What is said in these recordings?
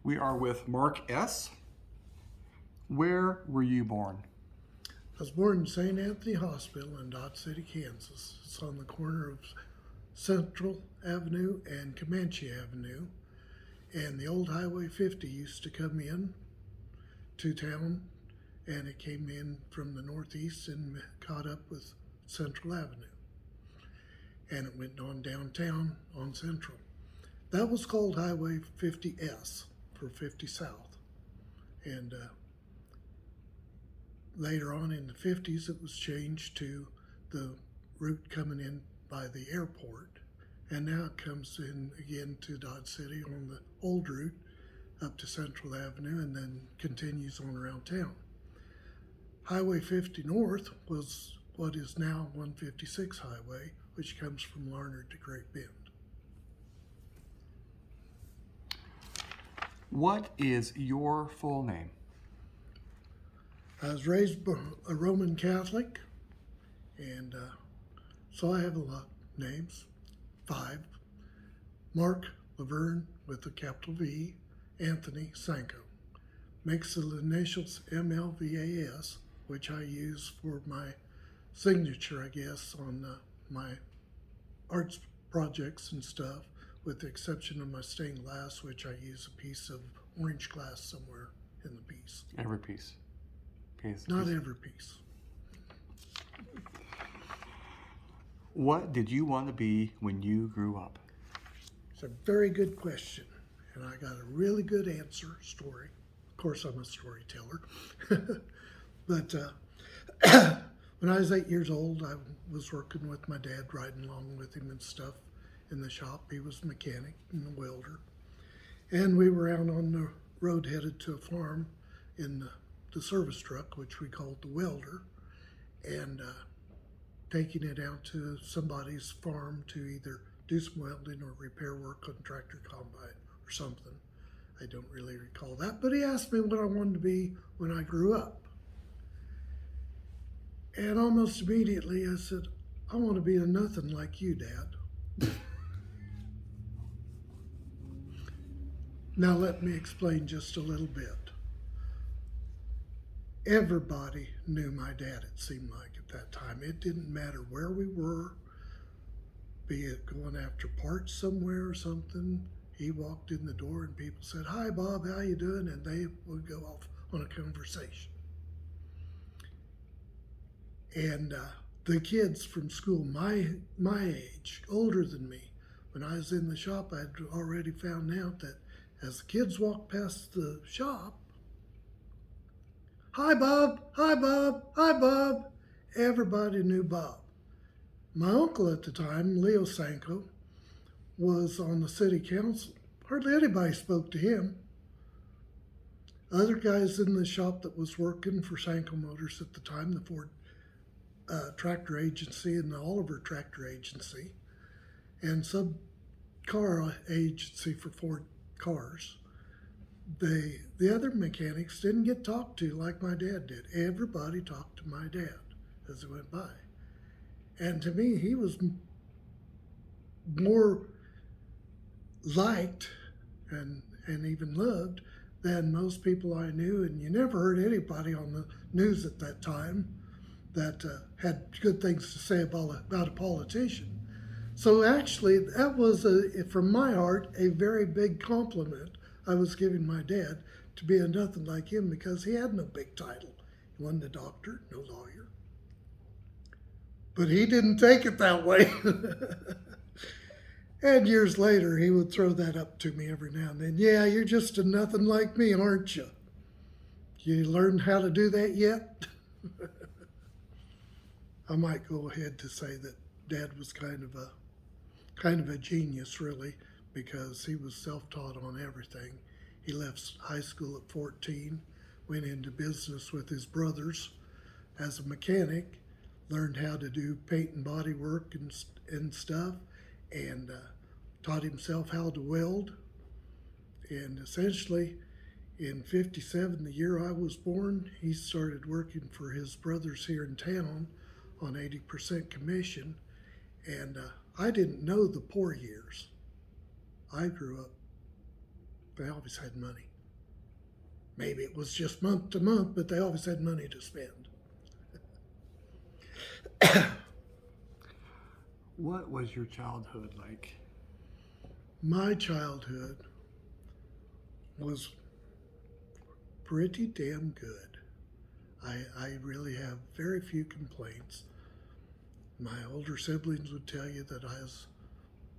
We are with Mark S. Where were you born? I was born in St. Anthony Hospital in Dodge City, Kansas. It's on the corner of Central Avenue and Comanche Avenue. And the old Highway 50 used to come in to town, and it came in from the northeast and caught up with Central Avenue. And it went on downtown on Central. That was called Highway 50S for 50 South. And later on in the 50s, it was changed to the route coming in by the airport. And now it comes in again to Dodge City on the old route up to Central Avenue and then continues on around town. Highway 50 North was what is now 156 Highway, which comes from Larned to Great Bend. What is your full name? I was raised a Roman Catholic, and so I have a lot of names. 5. Mark Laverne with a capital V, Anthony Sanko. Makes the initials MLVAS, which I use for my signature, I guess, on my arts projects and stuff, with the exception of my stained glass, which I use a piece of orange glass somewhere in the piece. Every piece. Not every piece. What did you want to be when you grew up? It's a very good question, and I got a really good story. Of course, I'm a storyteller. But when I was 8 years old, I was working with my dad, riding along with him and stuff in the shop. He was a mechanic and a welder. And we were out on the road headed to a farm in the service truck, which we called the welder, and taking it out to somebody's farm to either do some welding or repair work on tractor combine or something. I don't really recall that, but he asked me what I wanted to be when I grew up. And almost immediately I said, I want to be a nothing like you, Dad. Now let me explain just a little bit. Everybody knew my dad, it seemed like, at that time. It didn't matter where we were, be it going after parts somewhere or something. He walked in the door and people said, "Hi, Bob, how you doing?" And they would go off on a conversation. And the kids from school, my age, older than me, when I was in the shop, I'd already found out that as the kids walked past the shop, "Hi, Bob, hi, Bob, hi, Bob." Everybody knew Bob. My uncle at the time, Leo Sanko, was on the city council. Hardly anybody spoke to him. Other guys in the shop that was working for Sanko Motors at the time, the Ford Tractor Agency and the Oliver Tractor Agency, and some car agency for Ford cars, the other mechanics didn't get talked to like my dad did. Everybody talked to my dad as it went by. And to me, he was more liked and even loved than most people I knew. And you never heard anybody on the news at that time that had good things to say about a politician. So actually, that was, from my heart, a very big compliment I was giving my dad to be nothing like him, because he had no big title. He wasn't a doctor, no lawyer. But he didn't take it that way. And years later, he would throw that up to me every now and then. "Yeah, you're just a nothing like me, aren't you? You learned how to do that yet?" I might go ahead to say that Dad was kind of a genius, really, because he was self-taught on everything. He left high school at 14, went into business with his brothers as a mechanic, learned how to do paint and body work and stuff, and taught himself how to weld. And essentially, in 57, the year I was born, he started working for his brothers here in town on 80% commission. And I didn't know the poor years. I grew up, they always had money. Maybe it was just month to month, but they always had money to spend. What was your childhood like? My childhood was pretty damn good. I really have very few complaints. My older siblings would tell you that I was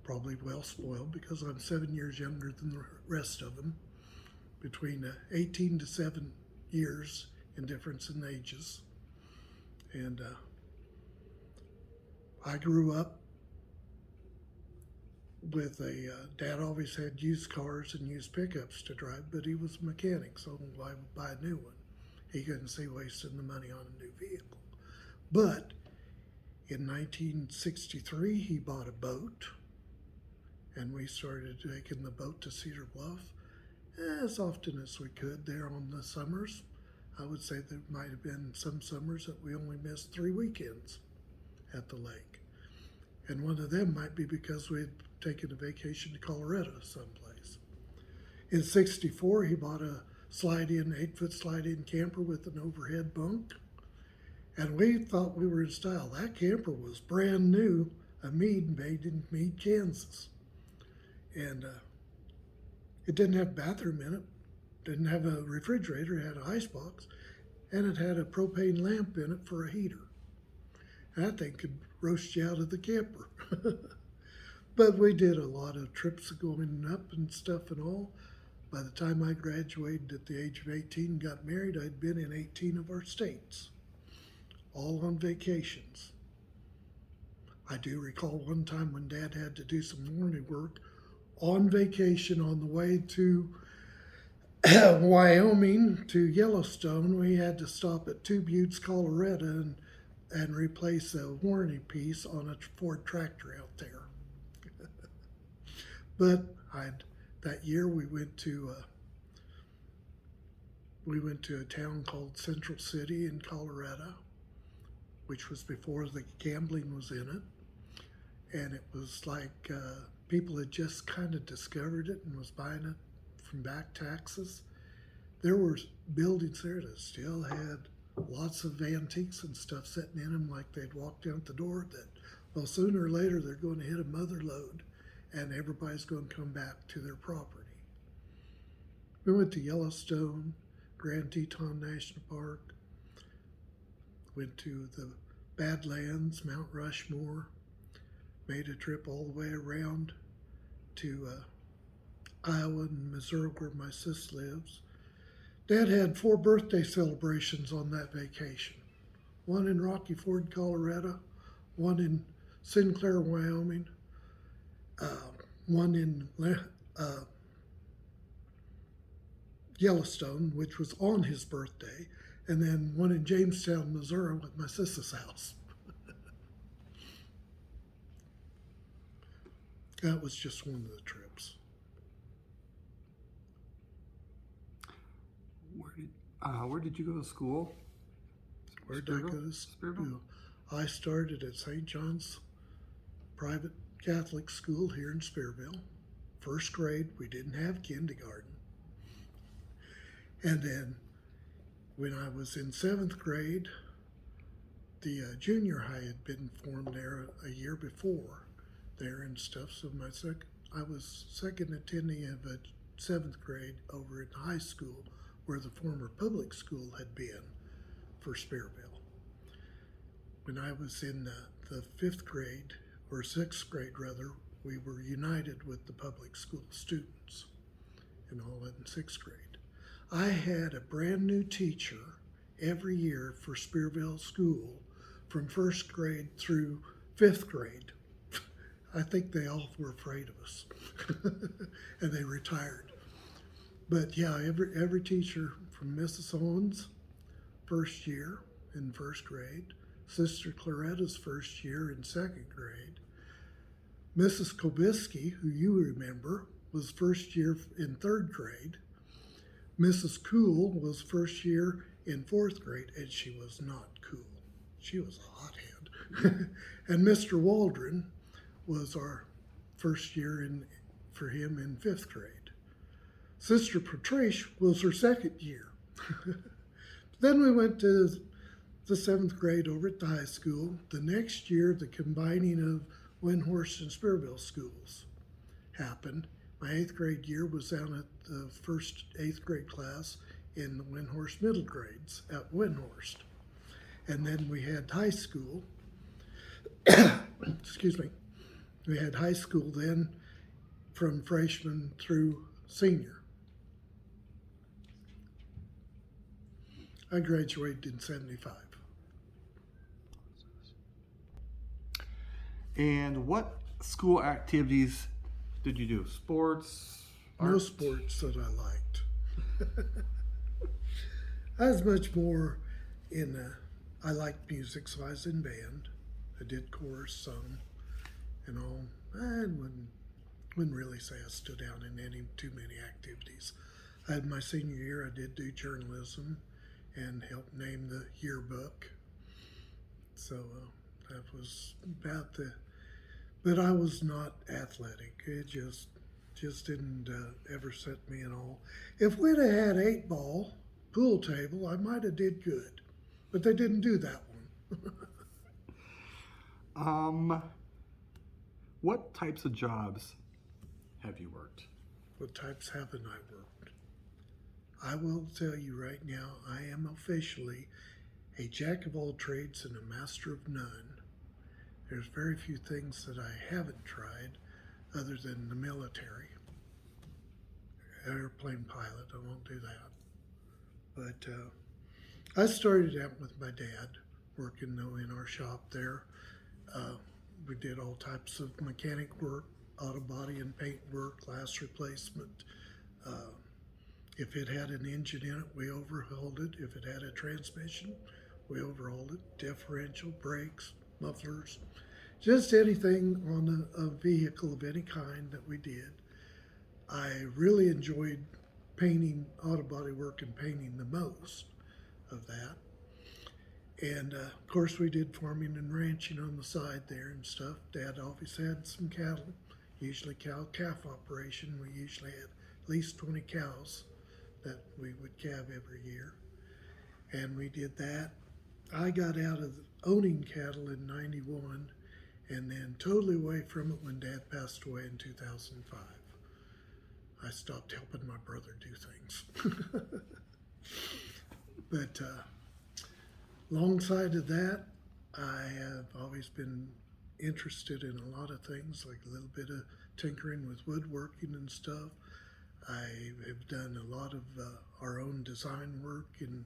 probably well spoiled because I'm 7 years younger than the rest of them, between 18 to 7 years in difference in ages. And I grew up with a dad always had used cars and used pickups to drive, but he was a mechanic, so why buy a new one? He couldn't see wasting the money on a new vehicle. But in 1963, he bought a boat, and we started taking the boat to Cedar Bluff as often as we could there on the summers. I would say there might have been some summers that we only missed 3 weekends at the lake. And one of them might be because we had taken a vacation to Colorado someplace. In 64, he bought a 8-foot slide-in camper with an overhead bunk. And we thought we were in style. That camper was brand new, a Meade made in Meade, Kansas. And it didn't have a bathroom in it, didn't have a refrigerator, it had an icebox, and it had a propane lamp in it for a heater. That thing could roast you out of the camper. But we did a lot of trips going up and stuff and all. By the time I graduated at the age of 18 and got married, I'd been in 18 of our states, all on vacations. I do recall one time when Dad had to do some warranty work on vacation on the way to Wyoming to Yellowstone. We had to stop at Two Buttes, Colorado, and replace a warranty piece on a Ford tractor out there. But that year we went to a town called Central City in Colorado, which was before the gambling was in it, and it was like people had just kind of discovered it and was buying it from back taxes. There were buildings there that still had lots of antiques and stuff sitting in them, like they'd walked out the door that, well, sooner or later they're going to hit a mother lode and everybody's going to come back to their property. We went to Yellowstone, Grand Teton National Park, went to the Badlands, Mount Rushmore, made a trip all the way around to Iowa and Missouri where my sis lives. Dad had 4 birthday celebrations on that vacation. One in Rocky Ford, Colorado, one in Sinclair, Wyoming, one in Yellowstone, which was on his birthday, and then one in Jamestown, Missouri with my sister's house. That was just one of the trips. Where did you go to school? Where did I go to school? I started at St. John's private Catholic school here in Spearville. First grade, we didn't have kindergarten. And then when I was in 7th grade, the junior high had been formed there a year before there and stuff. So I was second attending of a 7th grade over in high school where the former public school had been for Spearville. When I was in the 5th grade, or 6th grade rather, we were united with the public school students and all in 6th grade. I had a brand new teacher every year for Spearville School from 1st grade through 5th grade. I think they all were afraid of us and they retired. But yeah, every teacher from Mrs. Owens, first year in 1st grade, Sister Claretta's first year in 2nd grade, Mrs. Kobisky, who you remember, was first year in 3rd grade. Mrs. Cool was first year in 4th grade, and she was not cool. She was a hothead. And Mr. Waldron was our first year for him in 5th grade. Sister Patrice was her 2nd year. Then we went to the seventh grade over at the high school. The next year, the combining of Windhorst and Spearville schools happened. My eighth grade year was down at the first eighth grade class in the Windhorst middle grades at Windhorst. And then we had high school. Excuse me. We had high school then from freshman through senior. I graduated in 75. And what school activities did you do? Sports? No art? sports that I liked. I was much more I liked music, so I was in band. I did chorus, sung, and all. I wouldn't really say I stood out in any too many activities. I had my senior year, I did do journalism and helped name the yearbook. So that was about but I was not athletic. It just didn't ever set me at all. If we'd have had 8-ball pool table, I might have did good, but they didn't do that one. What types of jobs have you worked? What types haven't I worked? I will tell you right now, I am officially a jack of all trades and a master of none. There's very few things that I haven't tried other than the military. Airplane pilot, I won't do that. But I started out with my dad, working though in our shop there. We did all types of mechanic work, auto body and paint work, glass replacement. If it had an engine in it, we overhauled it. If it had a transmission, we overhauled it. Differential, brakes, mufflers, just anything on a vehicle of any kind that we did. I really enjoyed painting, auto body work and painting the most of that. And of course we did farming and ranching on the side there and stuff. Dad always had some cattle, usually cow-calf operation. We usually had at least 20 cows that we would calve every year. And we did that. I got out of owning cattle in 91 and then totally away from it when Dad passed away in 2005. I stopped helping my brother do things. But alongside of that, I have always been interested in a lot of things, like a little bit of tinkering with woodworking and stuff. I have done a lot of our own design work in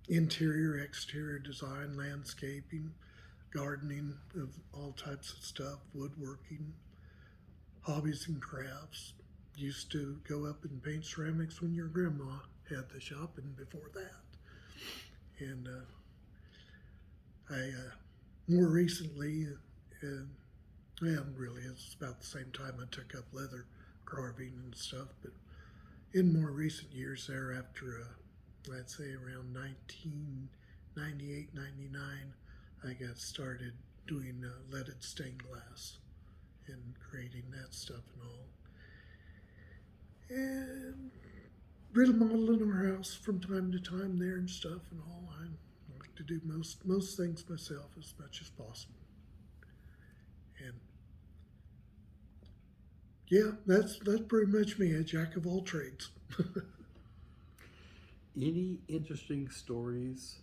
interior, exterior design, landscaping, gardening of all types of stuff, woodworking, hobbies and crafts. Used to go up and paint ceramics when your grandma had the shop and before that. And I more recently, well, really, it's about the same time I took up leather carving and stuff, but in more recent years there, after I'd say around 1998, 99, I got started doing leaded stained glass and creating that stuff and all. And remodeling our house from time to time there and stuff and all. I like to do most things myself as much as possible. And yeah, that's pretty much me, a jack of all trades. Any interesting stories?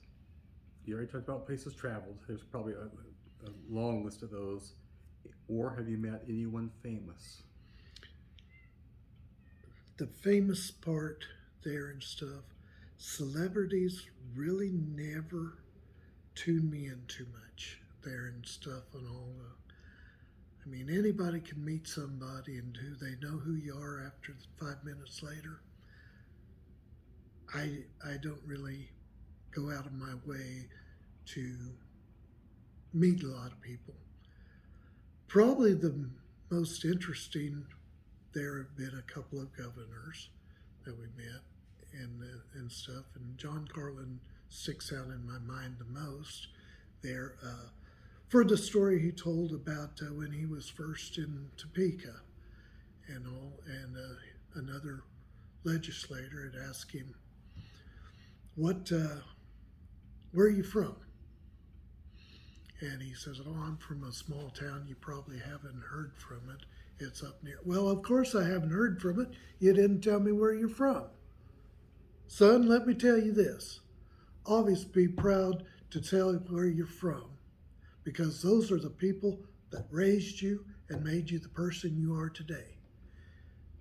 You already talked about places traveled. There's probably a long list of those. Or have you met anyone famous? The famous part there and stuff, celebrities really never tune me in too much there and stuff and all. I mean, anybody can meet somebody and they know who you are after 5 minutes later. I don't really go out of my way to meet a lot of people. Probably the most interesting, there have been a couple of governors that we met and stuff, and John Carlin sticks out in my mind the most there for the story he told about when he was first in Topeka and all, and another legislator had asked him, where are you from? And he says, oh, I'm from a small town. You probably haven't heard from it. It's up near. Well, of course I haven't heard from it. You didn't tell me where you're from. Son, let me tell you this. Always be proud to tell where you're from, because those are the people that raised you and made you the person you are today.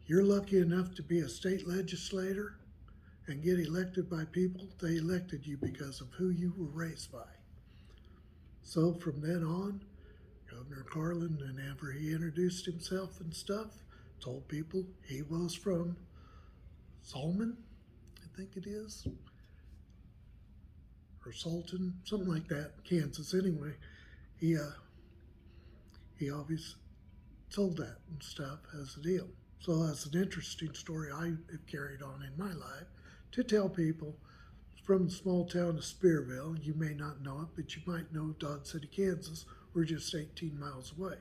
You're lucky enough to be a state legislator and get elected by people. They elected you because of who you were raised by. So from then on, Governor Carlin, whenever he introduced himself and stuff, told people he was from Solomon, I think it is, or Sultan, something like that, Kansas. Anyway, he always told that and stuff as a deal. So that's an interesting story I have carried on in my life to tell people from the small town of Spearville. You may not know it, but you might know Dodge City, Kansas. We're just 18 miles away.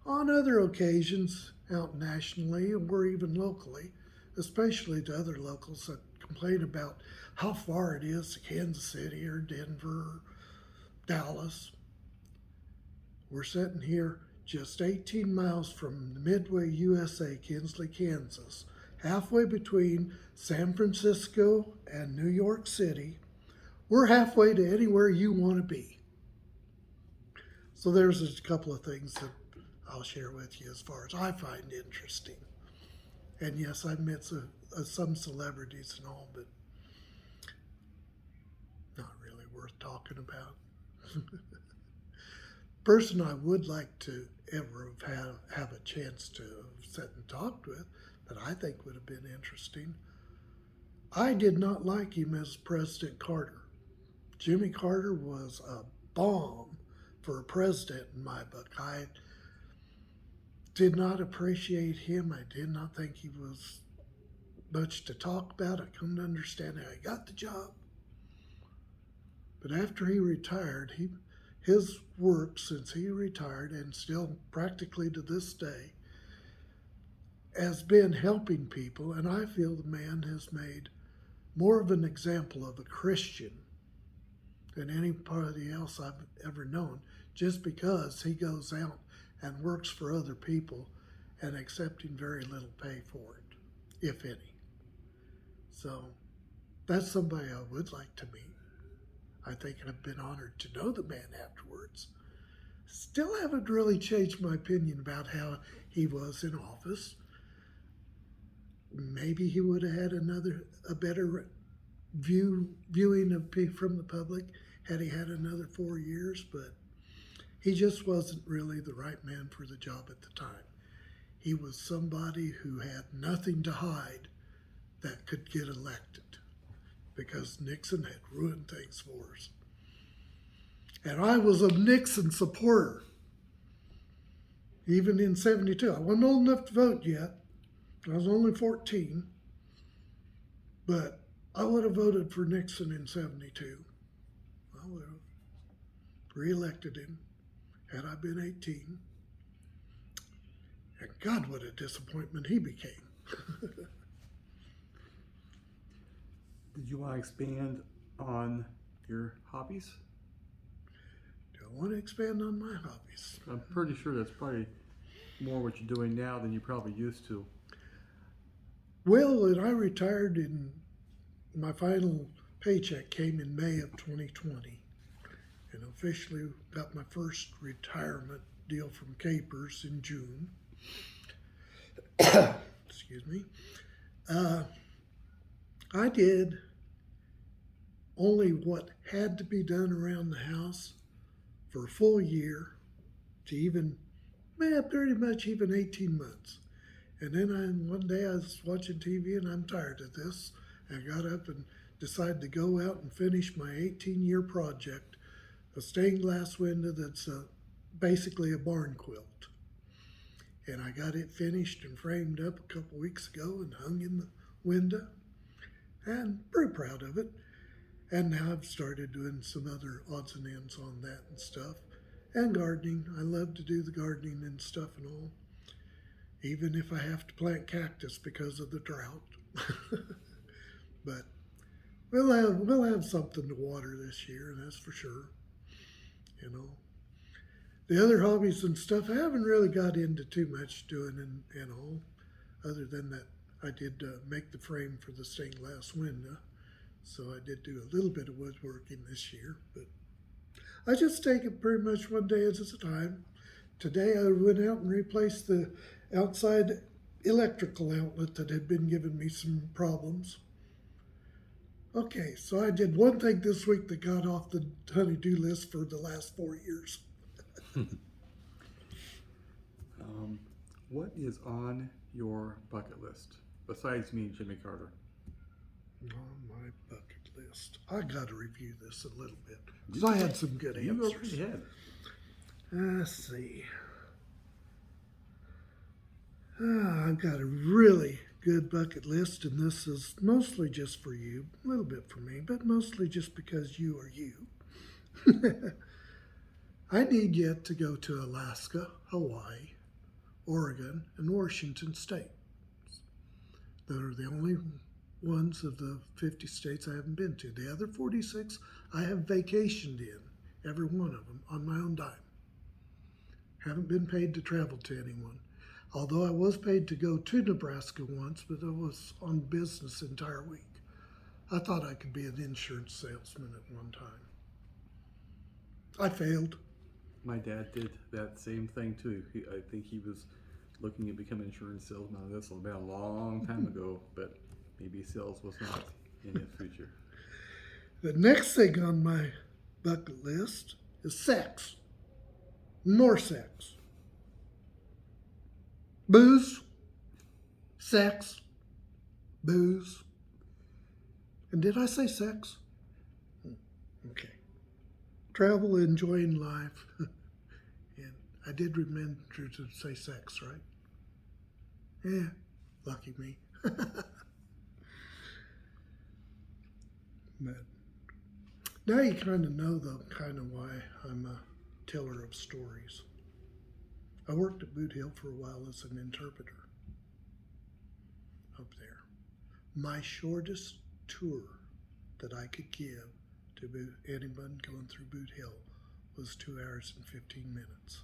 On other occasions, out nationally or even locally, especially to other locals that complain about how far it is to Kansas City or Denver or Dallas, we're sitting here just 18 miles from the Midway, USA, Kinsley, Kansas, halfway between San Francisco and New York City. We're halfway to anywhere you want to be. So there's a couple of things that I'll share with you as far as I find interesting. And yes, I've met some celebrities and all, but not really worth talking about. Person I would like to ever have a chance to sit and talk with, that I think would have been interesting. I did not like him as President Carter. Jimmy Carter was a bomb for a president in my book. I did not appreciate him. I did not think he was much to talk about. I couldn't understand how he got the job. But after he retired, his work since he retired, and still practically to this day, has been helping people, and I feel the man has made more of an example of a Christian than anybody else I've ever known, just because he goes out and works for other people and accepting very little pay for it, if any. So that's somebody I would like to meet. I think I've been honored to know the man afterwards. Still haven't really changed my opinion about how he was in office. Maybe he would have had a better viewing of from the public had he had another 4 years, but he just wasn't really the right man for the job at the time. He was somebody who had nothing to hide that could get elected, because Nixon had ruined things for us. And I was a Nixon supporter, even in 72. I wasn't old enough to vote yet. I was only 14, but I would have voted for Nixon in 72. I would have reelected him had I been 18. And God, what a disappointment he became. Did you want to expand on your hobbies? Do I want to expand on my hobbies? I'm pretty sure that's probably more what you're doing now than you probably used to. Well, when I retired, in my final paycheck came in May of 2020, and officially got my first retirement deal from Capers in June. Excuse me. I did only what had to be done around the house for a full year to pretty much even 18 months. And then one day I was watching TV and I'm tired of this. I got up and decided to go out and finish my 18-year project, a stained glass window that's basically a barn quilt. And I got it finished and framed up a couple weeks ago and hung in the window. And pretty proud of it. And now I've started doing some other odds and ends on that and stuff. And gardening. I love to do the gardening and stuff and all. Even if I have to plant cactus because of the drought. But we'll have something to water this year, that's for sure. You know, the other hobbies and stuff I haven't really got into too much doing, and all, other than that I did make the frame for the stained glass window, so I did do a little bit of woodworking this year. But I just take it pretty much one day at a time. Today I went out and replaced the outside electrical outlet that had been giving me some problems. Okay, so I did one thing this week that got off the honey-do list for the last 4 years. What is on your bucket list besides me and Jimmy Carter? On my bucket list, I got to review this a little bit because I had some good You go right answers. ahead. Let's see. I've got a really good bucket list, and this is mostly just for you, a little bit for me, but mostly just because you are you. I need yet to go to Alaska, Hawaii, Oregon, and Washington State. Those are the only ones of the 50 states I haven't been to. The other 46 I have vacationed in, every one of them, on my own dime. Haven't been paid to travel to anyone. Although I was paid to go to Nebraska once, but it was on business the entire week. I thought I could be an insurance salesman at one time. I failed. My dad did that same thing too. I think he was looking at becoming an insurance salesman. This will be a long time ago, but maybe sales was not in his future. The next thing on my bucket list is sex. More sex. Booze, sex, booze. And did I say sex? Okay. Travel, enjoying life. And I did remember to say sex, right? Yeah, lucky me. But now you kind of know, though, kind of why I'm a teller of stories. I worked at Boot Hill for a while as an interpreter up there. My shortest tour that I could give to anyone going through Boot Hill was 2 hours and 15 minutes,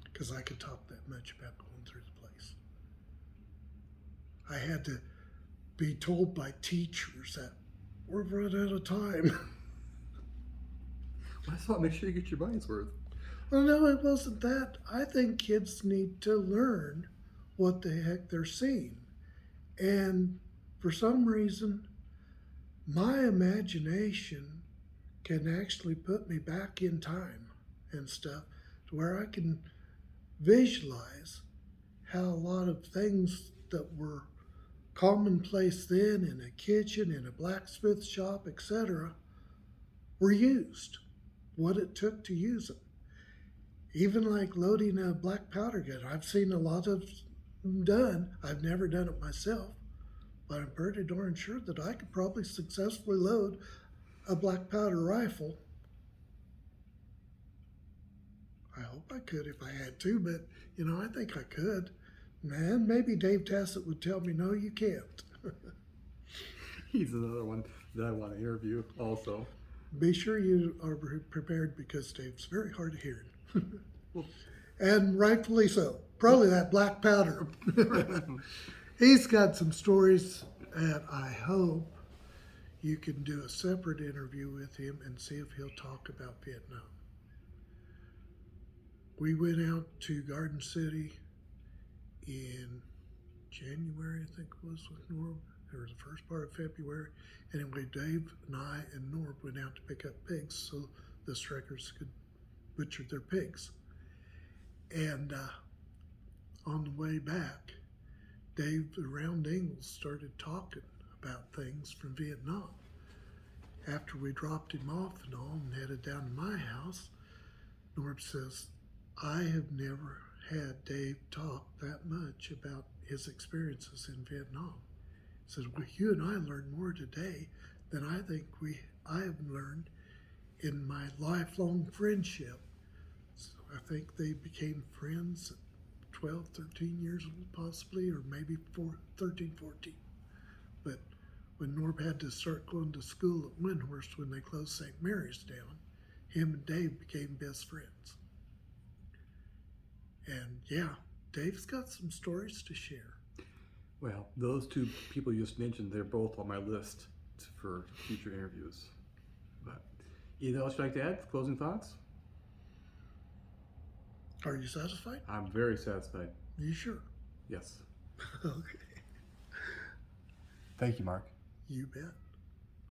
because I could talk that much about going through the place. I had to be told by teachers that we're running out of time. I just want to make sure you get your money's worth. Well, no, it wasn't that. I think kids need to learn what the heck they're seeing. And for some reason, my imagination can actually put me back in time and stuff to where I can visualize how a lot of things that were commonplace then in a kitchen, in a blacksmith shop, etc., were used, what it took to use them. Even like loading a black powder gun. I've seen a lot of them done. I've never done it myself, but I'm pretty darn sure that I could probably successfully load a black powder rifle. I hope I could if I had to, but I think I could. Man, maybe Dave Tassett would tell me, no, you can't. He's another one that I want to interview also. Be sure you are prepared, because Dave's very hard of hearing. Well, and rightfully so. Probably that black powder. He's got some stories that I hope you can do a separate interview with him and see if he'll talk about Vietnam. We went out to Garden City in January, I think it was, with Norb. Or the first part of February. Anyway, Dave and I and Norb went out to pick up pigs so the Streckers could butcher their pigs. And on the way back, Dave around Ingalls started talking about things from Vietnam. After we dropped him off and all and headed down to my house, Norb says, I have never had Dave talk that much about his experiences in Vietnam. He says, well, you and I learned more today than I think I have learned in my lifelong friendship. So I think they became friends at 12, 13 years old possibly, or maybe 13, 14. But when Norb had to start going to school at Windhorst when they closed St. Mary's down, him and Dave became best friends. And yeah, Dave's got some stories to share. Well, those two people you just mentioned, they're both on my list for future interviews. But anything else you'd like to add? Closing thoughts? Are you satisfied? I'm very satisfied. You sure? Yes. Okay. Thank you, Mark. You bet.